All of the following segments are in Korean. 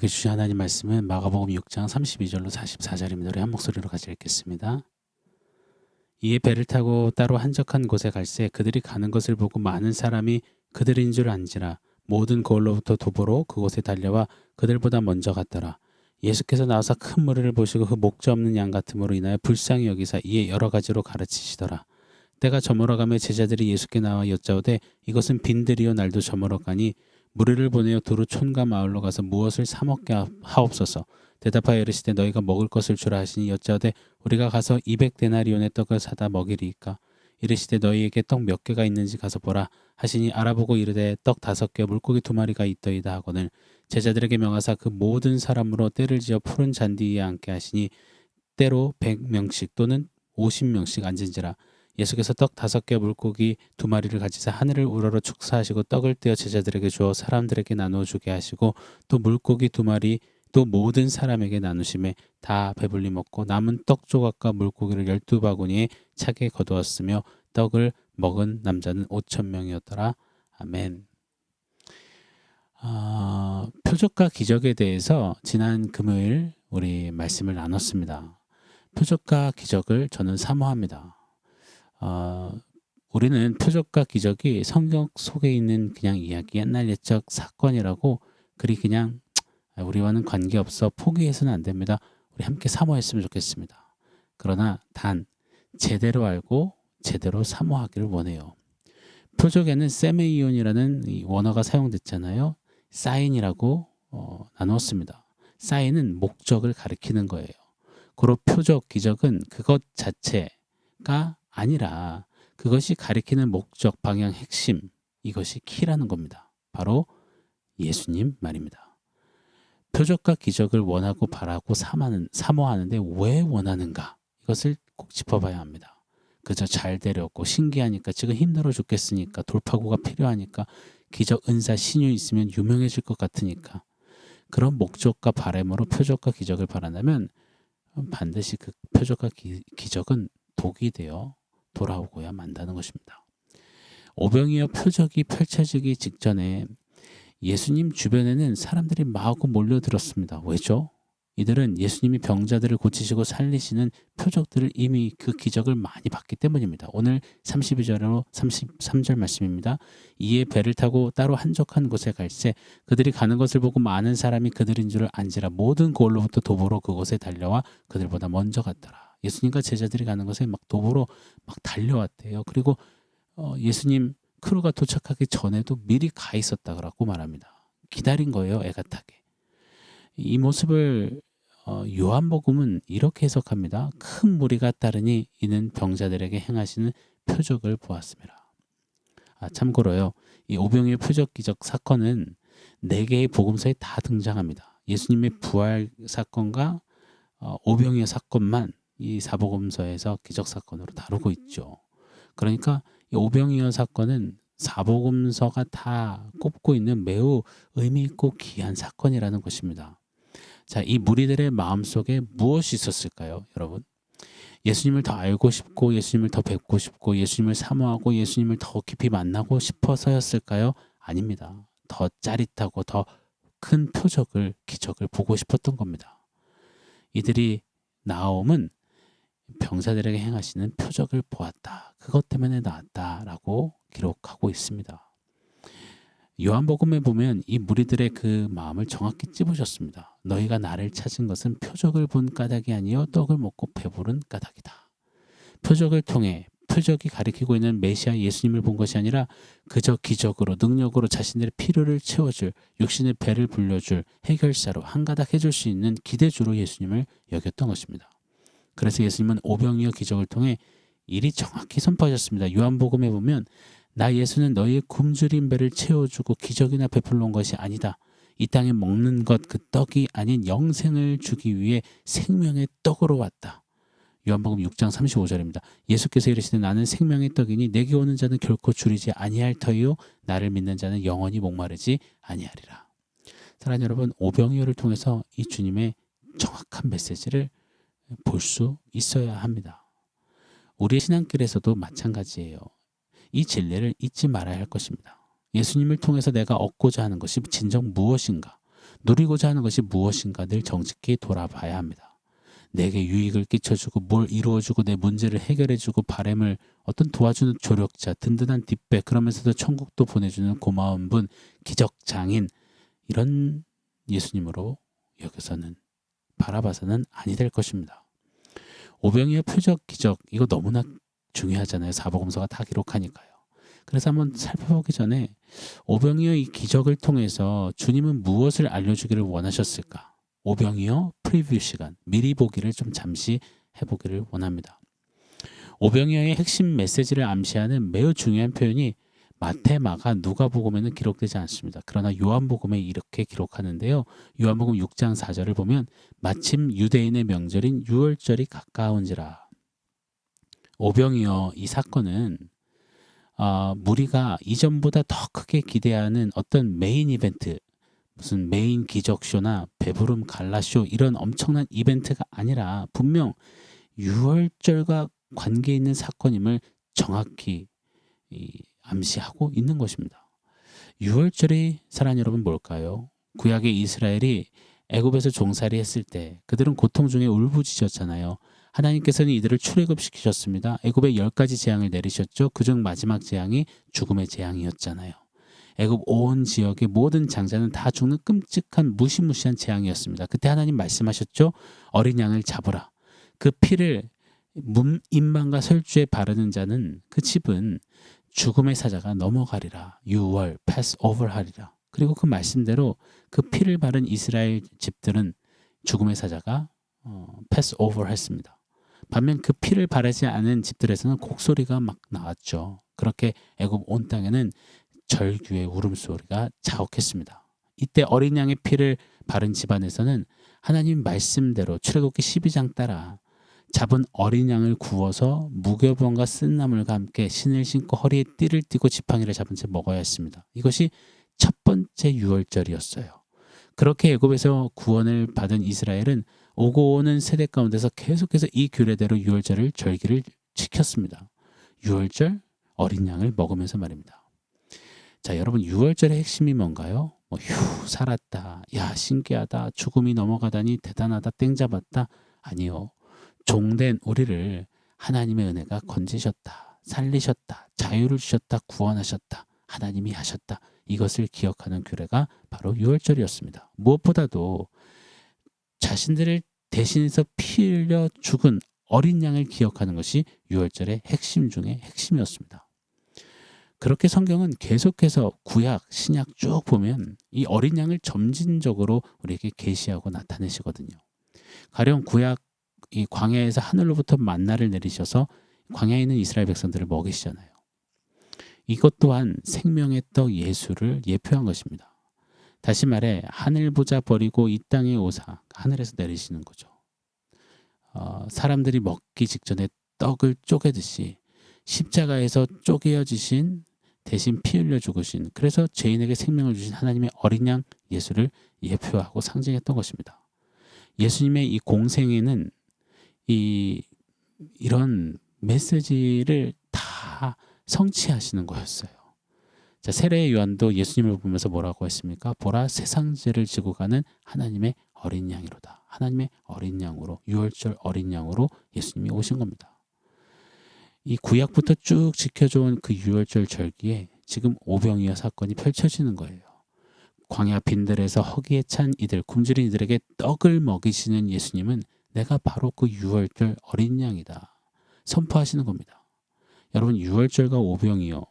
우리에게 주신 하나님 말씀은 마가복음 6장 32절로 44절입니다. 우리 한 목소리로 같이 읽겠습니다. 이에 배를 타고 따로 한적한 곳에 갈새 그들이 가는 것을 보고 많은 사람이 그들인 줄 안지라 모든 거울로부터 도보로 그곳에 달려와 그들보다 먼저 갔더라. 예수께서 나와서 큰 무리를 보시고 그 목자 없는 양 같음으로 인하여 불쌍히 여기사 이에 여러 가지로 가르치시더라. 때가 저물어가며 제자들이 예수께 나와 여짜오되 이것은 빈들이요 날도 저물어가니 무리를 보내어 두루 촌과 마을로 가서 무엇을 사 먹게 하옵소서. 대답하여 이르시되 너희가 먹을 것을 주라 하시니 여짜오되 우리가 가서 200데나리온의 떡을 사다 먹이리이까. 이르시되 너희에게 떡 몇 개가 있는지 가서 보라 하시니 알아보고 이르되 떡 5개 물고기 2마리가 있더이다 하거늘 제자들에게 명하사 그 모든 사람으로 때를 지어 푸른 잔디 위에 앉게 하시니 때로 100명씩 또는 50명씩 앉은지라. 예수께서 떡 5개 물고기 2마리를 가지사 하늘을 우러러 축사하시고 떡을 떼어 제자들에게 주어 사람들에게 나누어 주게 하시고 또 물고기 2마리 또 모든 사람에게 나누심에 다 배불리 먹고 남은 떡 조각과 물고기를 12바구니에 차게 거두었으며 떡을 먹은 남자는 5,000명이었더라. 아멘. 표적과 기적에 대해서 지난 금요일 우리 말씀을 나눴습니다. 표적과 기적을 저는 사모합니다. 우리는 표적과 기적이 성경 속에 있는 그냥 이야기, 옛날 옛적 사건이라고 그리 그냥 우리와는 관계없어 포기해서는 안 됩니다. 우리 함께 사모했으면 좋겠습니다. 그러나 단 제대로 알고 제대로 사모하기를 원해요. 표적에는 세메이온이라는 이 원어가 사용됐잖아요. 사인이라고 나누었습니다. 사인은 목적을 가리키는 거예요. 고로 표적, 기적은 그것 자체가 아니라 그것이 가리키는 목적, 방향, 핵심, 이것이 키라는 겁니다. 바로 예수님 말입니다. 표적과 기적을 원하고 바라고 사모하는데 왜 원하는가? 이것을 꼭 짚어봐야 합니다. 그저 잘 되려고 신기하니까 지금 힘들어 죽겠으니까 돌파구가 필요하니까 기적, 은사, 신유 있으면 유명해질 것 같으니까 그런 목적과 바람으로 표적과 기적을 바란다면 반드시 그 표적과 기적은 독이 되어 돌아오고야 만다는 것입니다. 오병이어 표적이 펼쳐지기 직전에 예수님 주변에는 사람들이 마구 몰려들었습니다. 왜죠? 이들은 예수님이 병자들을 고치시고 살리시는 표적들을 이미 그 기적을 많이 봤기 때문입니다. 오늘 32절로 33절 말씀입니다. 이에 배를 타고 따로 한적한 곳에 갈새 그들이 가는 것을 보고 많은 사람이 그들인 줄을 안지라 모든 고을로부터 도보로 그곳에 달려와 그들보다 먼저 갔더라. 예수님과 제자들이 가는 것에 막 도보로 막 달려왔대요. 그리고 예수님 크루가 도착하기 전에도 미리 가 있었다고 말합니다. 기다린 거예요, 애가타게. 이 모습을 요한복음은 이렇게 해석합니다. 큰 무리가 따르니 이는 병자들에게 행하시는 표적을 보았습니다. 참고로요, 이 오병이어 표적 기적 사건은 4개의 복음서에 다 등장합니다. 예수님의 부활 사건과 오병이어 사건만 이 사복음서에서 기적 사건으로 다루고 있죠. 그러니까 이 오병이어 사건은 사복음서가 다 꼽고 있는 매우 의미 있고 귀한 사건이라는 것입니다. 자, 이 무리들의 마음속에 무엇이 있었을까요, 여러분? 예수님을 더 알고 싶고 예수님을 더 뵙고 싶고 예수님을 사모하고 예수님을 더 깊이 만나고 싶어서였을까요? 아닙니다. 더 짜릿하고 더 큰 표적을, 기적을 보고 싶었던 겁니다. 이들이 나옴은 병사들에게 행하시는 표적을 보았다. 그것 때문에 나왔다라고 기록하고 있습니다. 요한복음에 보면 이 무리들의 그 마음을 정확히 찝으셨습니다. 너희가 나를 찾은 것은 표적을 본 까닭이 아니요 떡을 먹고 배부른 까닭이다. 표적을 통해 표적이 가리키고 있는 메시아 예수님을 본 것이 아니라 그저 기적으로 능력으로 자신들의 필요를 채워줄 육신의 배를 불려줄 해결사로 한가닥 해줄 수 있는 기대주로 예수님을 여겼던 것입니다. 그래서 예수님은 오병이어 기적을 통해 일이 정확히 선포하셨습니다. 요한복음에 보면 나 예수는 너희의 굶주린 배를 채워주고 기적이나 베풀러 온 것이 아니다. 이 땅에 먹는 것 그 떡이 아닌 영생을 주기 위해 생명의 떡으로 왔다. 요한복음 6장 35절입니다. 예수께서 이르시되 나는 생명의 떡이니 내게 오는 자는 결코 줄이지 아니할 터이요 나를 믿는 자는 영원히 목마르지 아니하리라. 사랑하는 여러분, 오병이어를 통해서 이 주님의 정확한 메시지를 볼 수 있어야 합니다. 우리의 신앙길에서도 마찬가지예요. 이 진리를 잊지 말아야 할 것입니다. 예수님을 통해서 내가 얻고자 하는 것이 진정 무엇인가? 누리고자 하는 것이 무엇인가 늘 정직히 돌아봐야 합니다. 내게 유익을 끼쳐주고 뭘 이루어주고 내 문제를 해결해주고 바람을 어떤 도와주는 조력자, 든든한 뒷배, 그러면서도 천국도 보내주는 고마운 분, 기적장인, 이런 예수님으로 여기서는 바라봐서는 아니 될 것입니다. 오병이어 표적 기적, 이거 너무나 중요하잖아요. 사복음서가 다 기록하니까요. 그래서 한번 살펴보기 전에 오병이어 이 기적을 통해서 주님은 무엇을 알려주기를 원하셨을까? 오병이어 프리뷰 시간, 미리 보기를 좀 잠시 해보기를 원합니다. 오병이어의 핵심 메시지를 암시하는 매우 중요한 표현이 마태, 마가, 누가복음에는 기록되지 않습니다. 그러나 요한복음에 이렇게 기록하는데요. 요한복음 6장 4절을 보면 마침 유대인의 명절인 유월절이 가까운지라. 오병이어 이 사건은 무리가 이전보다 더 크게 기대하는 어떤 메인 이벤트, 무슨 메인 기적쇼나 배부름 갈라쇼 이런 엄청난 이벤트가 아니라 분명 유월절과 관계 있는 사건임을 정확히 암시하고 있는 것입니다. 유월절이 사랑하는 여러분 뭘까요? 구약의 이스라엘이 애굽에서 종살이 했을 때 그들은 고통 중에 울부짖었잖아요. 하나님께서는 이들을 출애굽시키셨습니다. 애굽에 10가지 재앙을 내리셨죠. 그중 마지막 재앙이 죽음의 재앙이었잖아요. 애굽 온 지역의 모든 장자는 다 죽는 끔찍한 무시무시한 재앙이었습니다. 그때 하나님 말씀하셨죠. 어린 양을 잡으라. 그 피를 임방과 설주에 바르는 자는 그 집은 죽음의 사자가 넘어가리라. 유월, 패스오버 하리라. 그리고 그 말씀대로 그 피를 바른 이스라엘 집들은 죽음의 사자가 패스오버 했습니다. 반면 그 피를 바르지 않은 집들에서는 곡소리가 막 나왔죠. 그렇게 애굽 온 땅에는 절규의 울음소리가 자욱했습니다. 이때 어린 양의 피를 바른 집안에서는 하나님 말씀대로 출애굽기 12장 따라 잡은 어린 양을 구워서 무교병과 쓴 나물과 함께 신을 신고 허리에 띠를 띠고 지팡이를 잡은 채 먹어야 했습니다. 이것이 첫 번째 유월절이었어요. 그렇게 애굽에서 구원을 받은 이스라엘은 오고 오는 세대 가운데서 계속해서 이 규례대로 유월절을 절기를 지켰습니다. 유월절 어린 양을 먹으면서 말입니다. 자, 여러분 유월절의 핵심이 뭔가요? 휴 살았다. 야 신기하다. 죽음이 넘어가다니 대단하다. 땡 잡았다. 아니요. 종된 우리를 하나님의 은혜가 건지셨다. 살리셨다. 자유를 주셨다. 구원하셨다. 하나님이 하셨다. 이것을 기억하는 규례가 바로 유월절이었습니다. 무엇보다도 자신들을 대신해서 피 흘려 죽은 어린 양을 기억하는 것이 유월절의 핵심 중에 핵심이었습니다. 그렇게 성경은 계속해서 구약, 신약 쭉 보면 이 어린 양을 점진적으로 우리에게 계시하고 나타내시거든요. 가령 구약 이 광야에서 하늘로부터 만나를 내리셔서 광야에 있는 이스라엘 백성들을 먹이시잖아요. 이것 또한 생명의 떡 예수를 예표한 것입니다. 다시 말해 하늘 보자 버리고 이 땅에 오사 하늘에서 내리시는 거죠. 사람들이 먹기 직전에 떡을 쪼개듯이 십자가에서 쪼개어지신 대신 피 흘려 죽으신, 그래서 죄인에게 생명을 주신 하나님의 어린 양 예수를 예표하고 상징했던 것입니다. 예수님의 이 공생애는 이런 메시지를 다 성취하시는 거였어요. 자, 세례 요한도 예수님을 보면서 뭐라고 했습니까? 보라 세상 죄를 지고 가는 하나님의 어린 양이로다. 하나님의 어린 양으로, 유월절 어린 양으로 예수님이 오신 겁니다. 이 구약부터 쭉 지켜져온 그 유월절 절기에 지금 오병이어 사건이 펼쳐지는 거예요. 광야 빈들에서 허기에 찬 이들, 굶주린 이들에게 떡을 먹이시는 예수님은 내가 바로 그 유월절 어린 양이다. 선포하시는 겁니다. 여러분 유월절과 오병이어,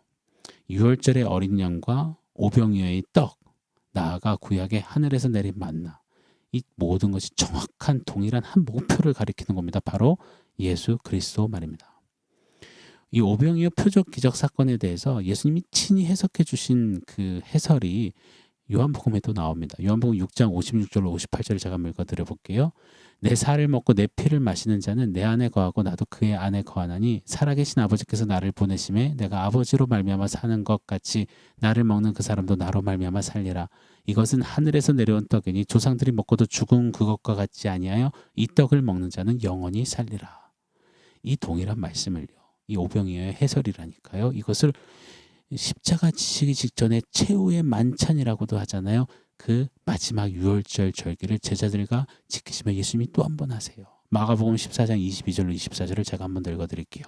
유월절의 어린 양과 오병이어의 떡, 나아가 구약의 하늘에서 내린 만나, 이 모든 것이 정확한 동일한 한 목표를 가리키는 겁니다. 바로 예수 그리스도 말입니다. 이 오병이어 표적 기적 사건에 대해서 예수님이 친히 해석해 주신 그 해설이 요한복음에도 나옵니다. 요한복음 6장 56절로 58절을 제가 읽어드려 볼게요. 내 살을 먹고 내 피를 마시는 자는 내 안에 거하고 나도 그의 안에 거하나니 살아계신 아버지께서 나를 보내심에 내가 아버지로 말미암아 사는 것 같이 나를 먹는 그 사람도 나로 말미암아 살리라. 이것은 하늘에서 내려온 떡이니 조상들이 먹고도 죽은 그것과 같지 아니하여 이 떡을 먹는 자는 영원히 살리라. 이 동일한 말씀을요, 이 오병이어의 해설이라니까요. 이것을 십자가 지시기 직전에 최후의 만찬이라고도 하잖아요. 그 마지막 유월절 절기를 제자들과 지키시며 예수님이 또 한 번 하세요. 마가복음 14장 22절로 24절을 제가 한 번 더 읽어드릴게요.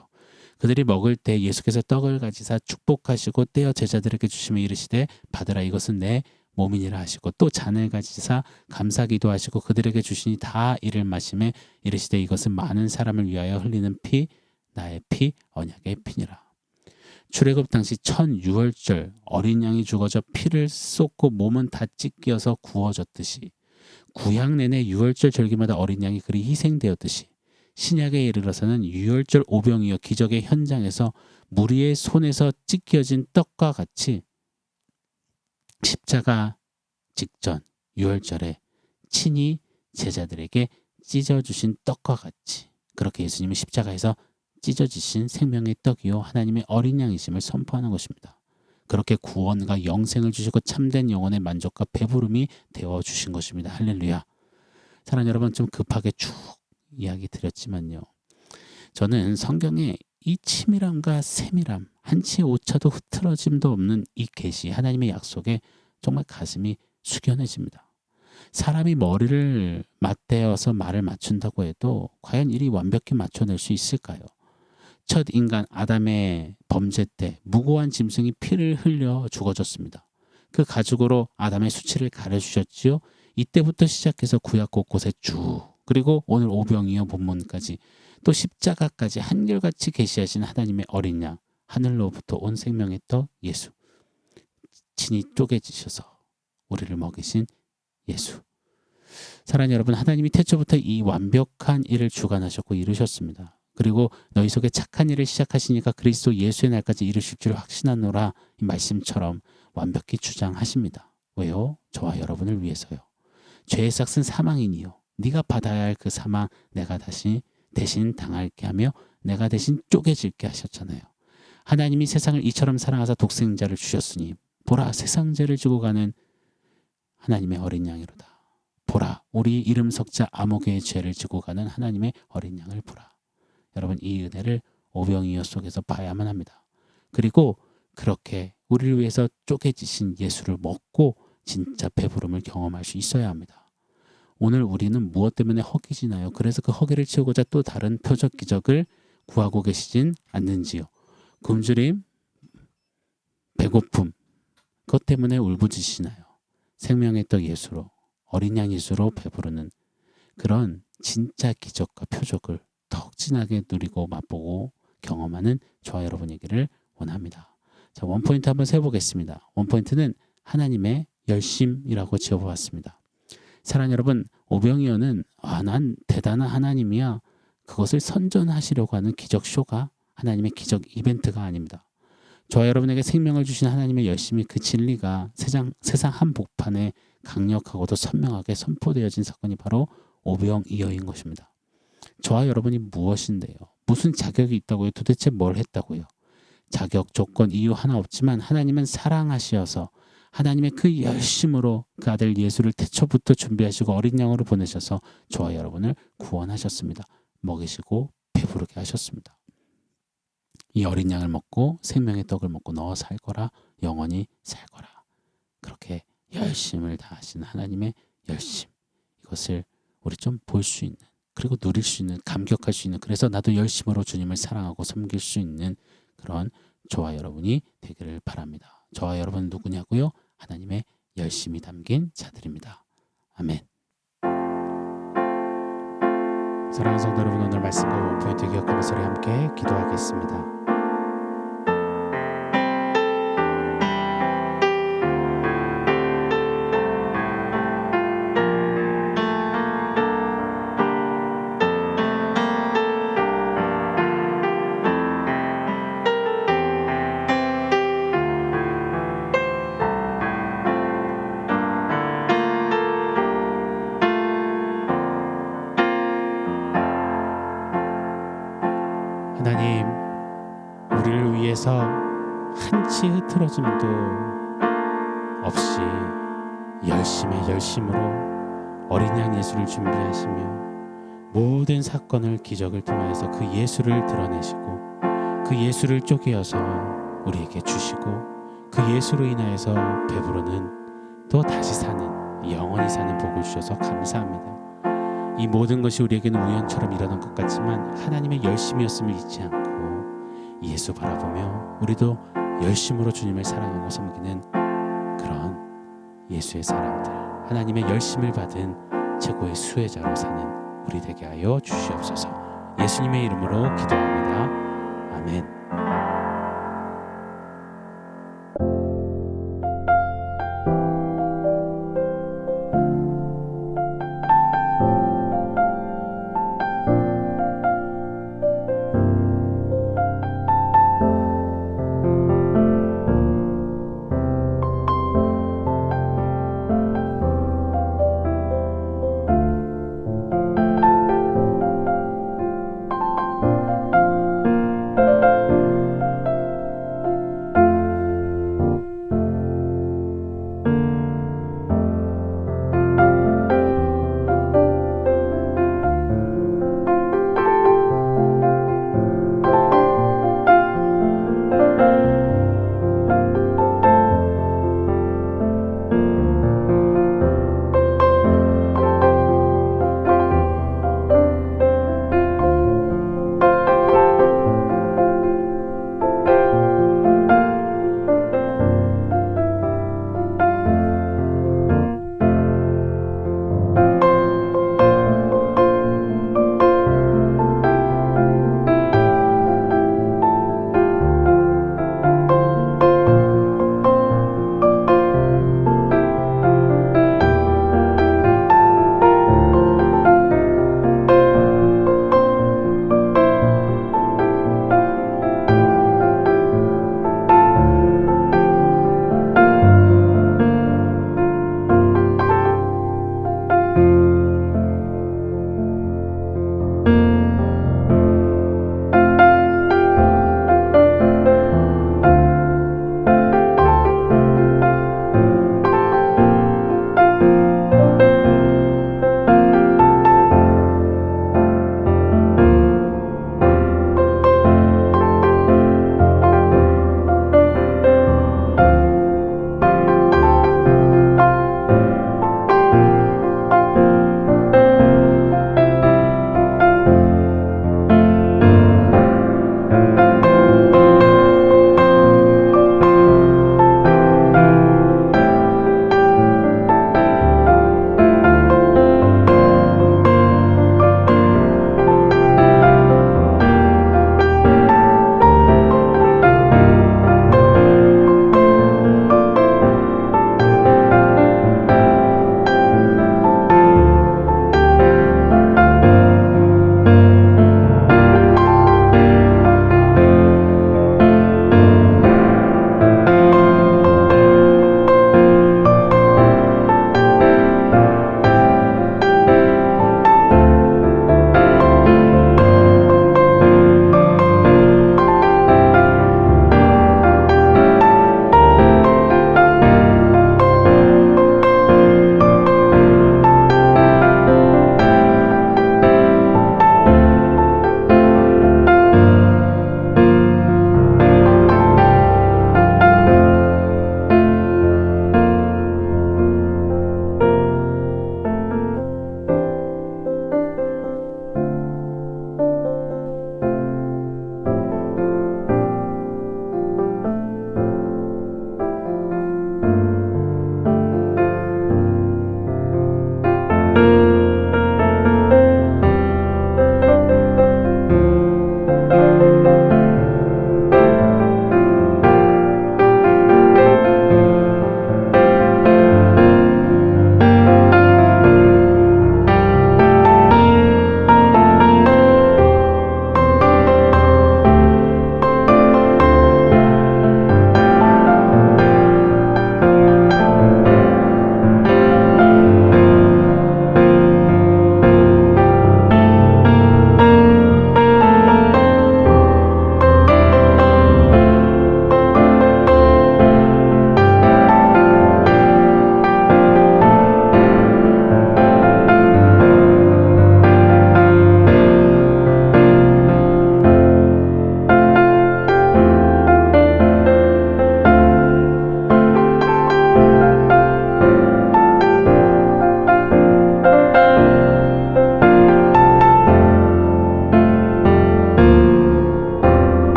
그들이 먹을 때 예수께서 떡을 가지사 축복하시고 떼어 제자들에게 주시며 이르시되 받으라 이것은 내 몸이니라 하시고 또 잔을 가지사 감사기도 하시고 그들에게 주시니 다 이를 마시매 이르시되 이것은 많은 사람을 위하여 흘리는 피 나의 피 언약의 피니라. 출애굽 당시 첫 유월절 어린 양이 죽어져 피를 쏟고 몸은 다 찢겨서 구워졌듯이 구약 내내 유월절 절기마다 어린 양이 그리 희생되었듯이 신약에 이르러서는 유월절 오병이어 기적의 현장에서 무리의 손에서 찢겨진 떡과 같이 십자가 직전 유월절에 친히 제자들에게 찢어주신 떡과 같이 그렇게 예수님은 십자가에서 찢어지신 생명의 떡이요 하나님의 어린 양이심을 선포하는 것입니다. 그렇게 구원과 영생을 주시고 참된 영혼의 만족과 배부름이 되어주신 것입니다. 할렐루야. 사랑하는 여러분, 좀 급하게 쭉 이야기 드렸지만요. 저는 성경에 이 치밀함과 세밀함, 한치 오차도 흐트러짐도 없는 이 계시, 하나님의 약속에 정말 가슴이 숙연해집니다. 사람이 머리를 맞대어서 말을 맞춘다고 해도 과연 이리 완벽히 맞춰낼 수 있을까요? 첫 인간 아담의 범죄 때 무고한 짐승이 피를 흘려 죽어졌습니다. 그 가죽으로 아담의 수치를 가려주셨지요. 이때부터 시작해서 구약 곳곳에 쭉 그리고 오늘 오병이어 본문까지 또 십자가까지 한결같이 계시하신 하나님의 어린 양, 하늘로부터 온 생명의 떡 예수, 친히 쪼개지셔서 우리를 먹이신 예수. 사랑하는 여러분, 하나님이 태초부터 이 완벽한 일을 주관하셨고 이루셨습니다. 그리고 너희 속에 착한 일을 시작하시니까 그리스도 예수의 날까지 이루실 줄 확신하노라, 이 말씀처럼 완벽히 주장하십니다. 왜요? 저와 여러분을 위해서요. 죄의 삭은 사망이니요 네가 받아야 할 그 사망 내가 대신 당할게 하며 내가 대신 쪼개질게 하셨잖아요. 하나님이 세상을 이처럼 사랑하사 독생자를 주셨으니 보라 세상 죄를 지고 가는 하나님의 어린 양이로다. 보라 우리 이름 석자 아모개의 죄를 지고 가는 하나님의 어린 양을 보라. 여러분, 이 은혜를 오병이어 속에서 봐야만 합니다. 그리고 그렇게 우리를 위해서 쪼개지신 예수를 먹고 진짜 배부름을 경험할 수 있어야 합니다. 오늘 우리는 무엇 때문에 허기지나요? 그래서 그 허기를 채우고자 또 다른 표적 기적을 구하고 계시진 않는지요? 굶주림, 배고픔, 그것 때문에 울부짖으시나요? 생명의 떡 예수로, 어린 양 예수로 배부르는 그런 진짜 기적과 표적을 더욱 진하게 누리고 맛보고 경험하는 저와 여러분이기를 원합니다. 자, 원포인트 한번 세워보겠습니다. 원포인트는 하나님의 열심이라고 지어보았습니다. 사랑하는 여러분, 오병이어는 난 대단한 하나님이야, 그것을 선전하시려고 하는 기적쇼가 하나님의 기적 이벤트가 아닙니다. 저와 여러분에게 생명을 주신 하나님의 열심이, 그 진리가 세상 한복판에 강력하고도 선명하게 선포되어진 사건이 바로 오병이어인 것입니다. 저와 여러분이 무엇인데요? 무슨 자격이 있다고요? 도대체 뭘 했다고요? 자격, 조건, 이유 하나 없지만 하나님은 사랑하시어서 하나님의 그 열심으로 그 아들 예수를 태초부터 준비하시고 어린 양으로 보내셔서 저와 여러분을 구원하셨습니다. 먹이시고 배부르게 하셨습니다. 이 어린 양을 먹고 생명의 떡을 먹고 너 살 거라, 영원히 살 거라. 그렇게 열심을 다하신 하나님의 열심, 이것을 우리 좀 볼 수 있는, 그리고 누릴 수 있는, 감격할 수 있는, 그래서 나도 열심으로 주님을 사랑하고 섬길 수 있는 그런 저와 여러분이 되기를 바랍니다. 저와 여러분은 누구냐고요? 하나님의 열심이 담긴 자들입니다. 아멘. 사랑하는 성도 여러분, 오늘 말씀과 원포인트 기억하면서 우리 함께 기도하겠습니다. 하나님, 우리를 위해서 한치 흐트러짐도 없이 열심의 열심으로 어린 양 예수를 준비하시며 모든 사건을 기적을 통하여서 그 예수를 드러내시고 그 예수를 쪼개어서 우리에게 주시고 그 예수로 인하여서 배부르는 또 다시 사는 영원히 사는 복을 주셔서 감사합니다. 이 모든 것이 우리에게는 우연처럼 일어난 것 같지만 하나님의 열심이었음을 잊지 않고 예수 바라보며 우리도 열심으로 주님을 사랑하고 섬기는 그런 예수의 사람들, 하나님의 열심을 받은 최고의 수혜자로 사는 우리 되게 하여 주시옵소서. 예수님의 이름으로 기도합니다. 아멘.